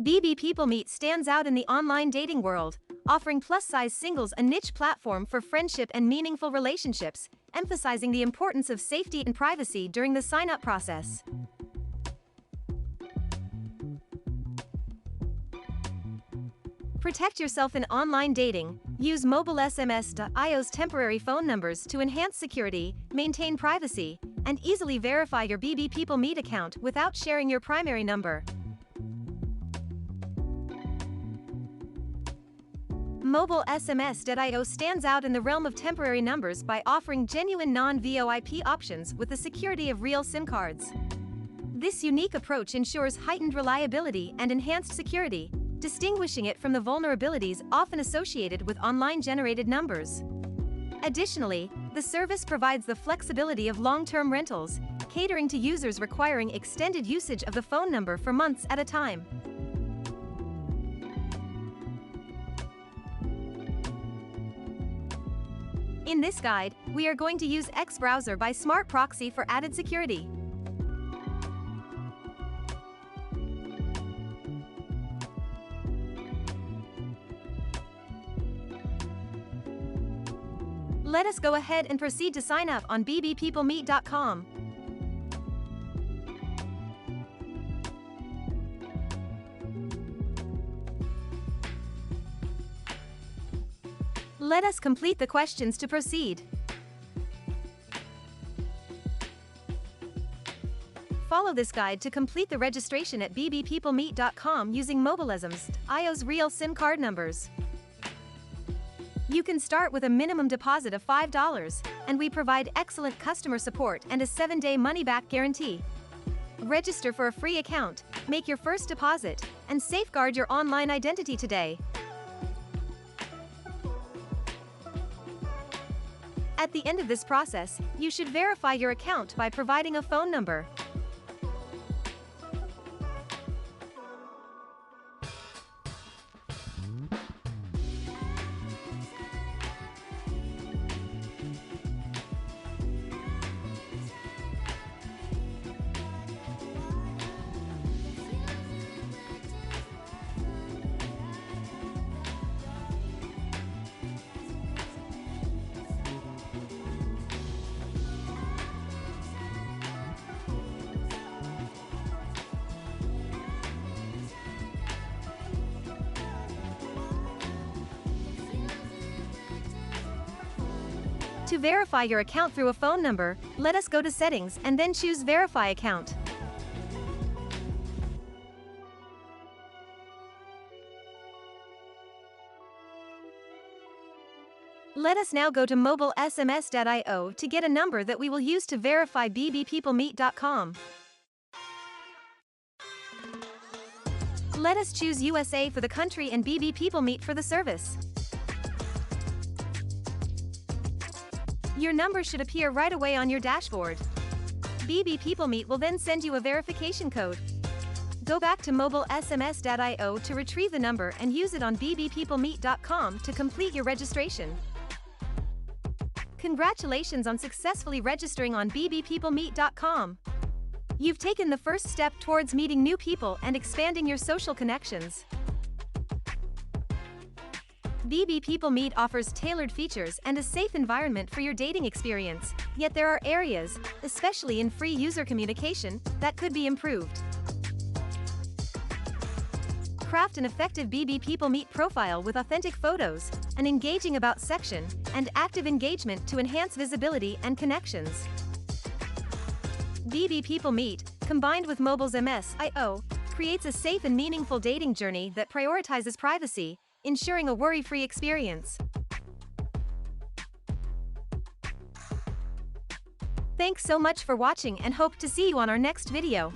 BBPeopleMeet stands out in the online dating world, offering plus-size singles a niche platform for friendship and meaningful relationships, emphasizing the importance of safety and privacy during the sign-up process. Protect yourself in online dating. Use MobileSMS.io's temporary phone numbers to enhance security, maintain privacy, and easily verify your BBPeopleMeet account without sharing your primary number. MobileSMS.io stands out in the realm of temporary numbers by offering genuine non-VoIP options with the security of real SIM cards. This unique approach ensures heightened reliability and enhanced security, distinguishing it from the vulnerabilities often associated with online-generated numbers. Additionally, the service provides the flexibility of long-term rentals, catering to users requiring extended usage of the phone number for months at a time. In this guide, we are going to use X Browser by Smart Proxy for added security. Let us go ahead and proceed to sign up on BBPeopleMeet.com. Let us complete the questions to proceed. Follow this guide to complete the registration at BBPeopleMeet.com using MobileSMS.io's real SIM card numbers. You can start with a minimum deposit of $5, and we provide excellent customer support and a 7-day money-back guarantee. Register for a free account, make your first deposit, and safeguard your online identity today. At the end of this process, you should verify your account by providing a phone number. To verify your account through a phone number, let us go to Settings and then choose Verify Account. Let us now go to MobileSMS.io to get a number that we will use to verify BBPeopleMeet.com. Let us choose USA for the country and BBPeopleMeet for the service. Your number should appear right away on your dashboard. BBPeopleMeet will then send you a verification code. Go back to MobileSMS.io to retrieve the number and use it on BBPeopleMeet.com to complete your registration. Congratulations on successfully registering on BBPeopleMeet.com. You've taken the first step towards meeting new people and expanding your social connections. BBPeopleMeet offers tailored features and a safe environment for your dating experience, yet there are areas, especially in free user communication, that could be improved. Craft an effective BBPeopleMeet profile with authentic photos, an engaging About section, and active engagement to enhance visibility and connections. BBPeopleMeet, combined with MobileSMS.io, creates a safe and meaningful dating journey that prioritizes privacy, ensuring a worry-free experience. Thanks so much for watching and hope to see you on our next video.